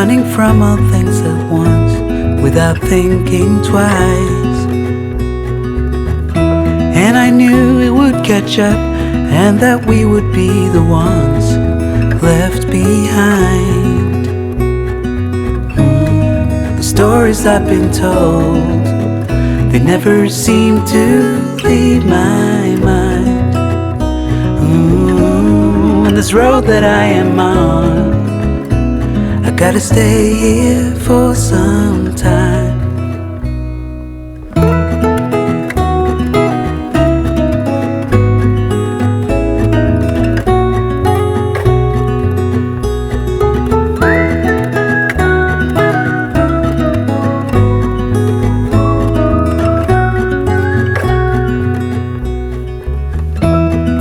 running from all things at once without thinking twice. And I knew it would catch up and that we would be the ones left behind. The stories I've been told, they never seem to leave my mind. And this road that I am on, I gotta stay here for some time.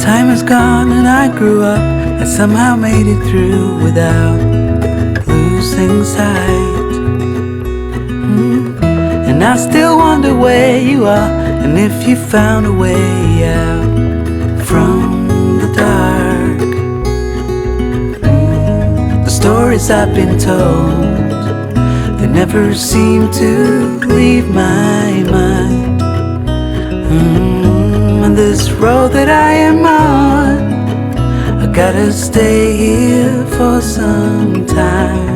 Time is gone and I grew up. I somehow made it through without losing sight. And I still wonder where you are, and if you found a way out from the dark. The stories I've been told, they never seem to leave my mind. And this road that I am on, I gotta stay here for some time.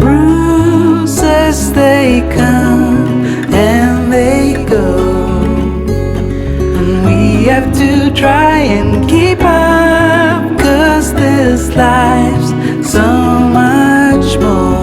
Bruises, they come and they go, and we have to try and keep up, 'cause this life's so much more.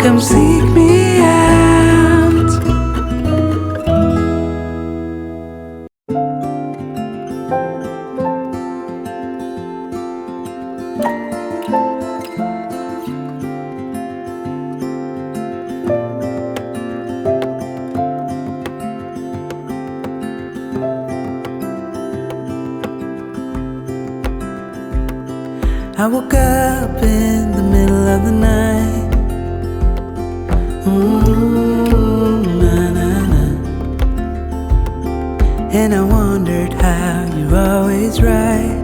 Come seek me out. I woke up in the middle of the night. And I wondered how you're always right.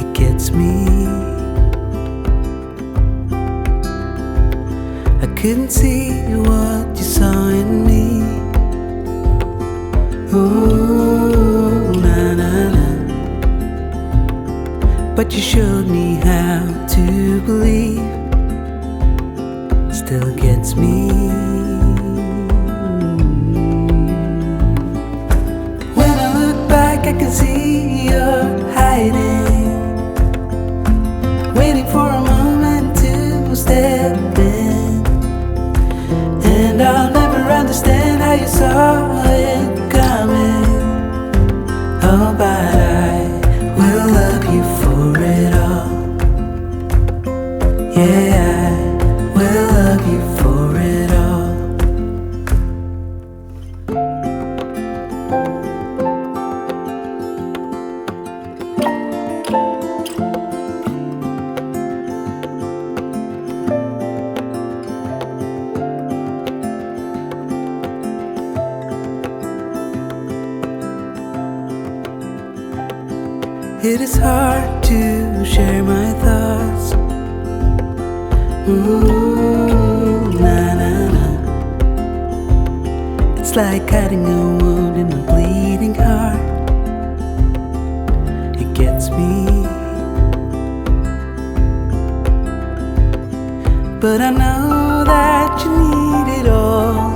It gets me. I couldn't see what you saw in me. Ooh, na-na-na. But you showed me how to believe. Still gets me. When I look back, I can see you're hiding, waiting for a moment to step in. And I'll never understand how you saw it coming. Oh, but I will love you for it all. Yeah, you for it all. It is hard to share my thoughts. Na-na-na. It's like cutting a wound in a bleeding heart. It gets me. But I know that you need it all.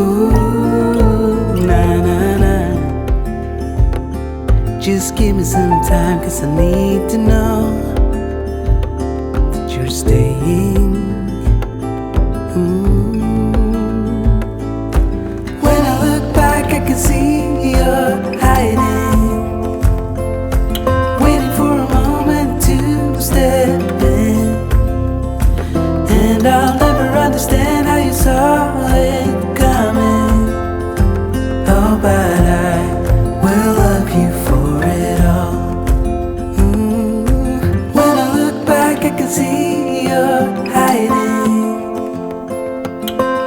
Ooh, na-na-na. Just give me some time, 'cause I need to know that you're staying. When I look back, I can see you're hiding, waiting for a moment to step in. I will love you for it all. When I look back, I can see you're hiding,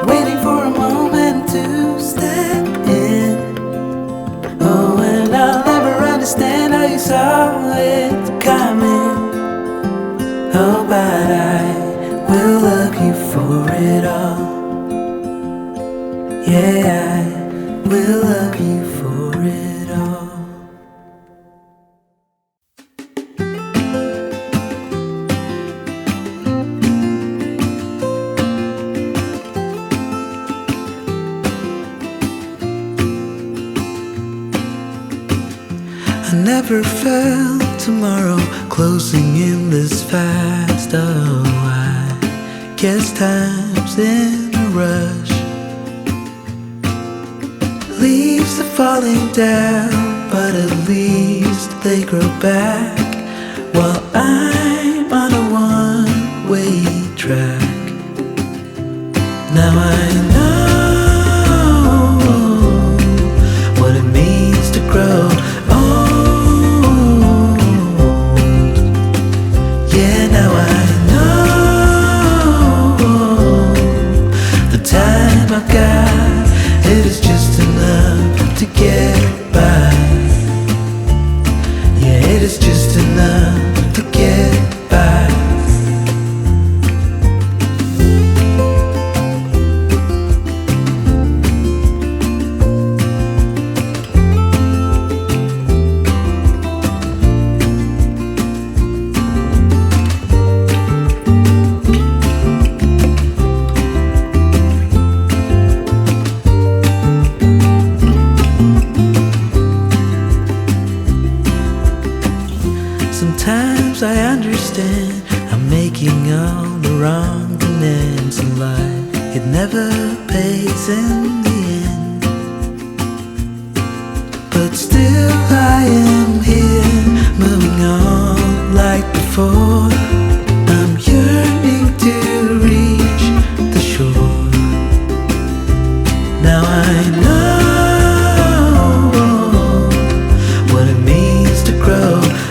waiting for a moment to step in. Oh, and I'll never understand how you saw it coming. Oh, but I will love you for it all. Yeah, I will love you for it all. I never felt tomorrow closing in this fast. Oh, I guess time's in a rush. Leaves are falling down, but at least they grow back, while I'm on a one-way track. Now I know what it means to grow old. Yeah, now I know the time I've got, it is just enough to get by. Yeah, it is just enough to get by. Sometimes I understand I'm making all the wrong demands in life. It never pays in the end, but still I am here.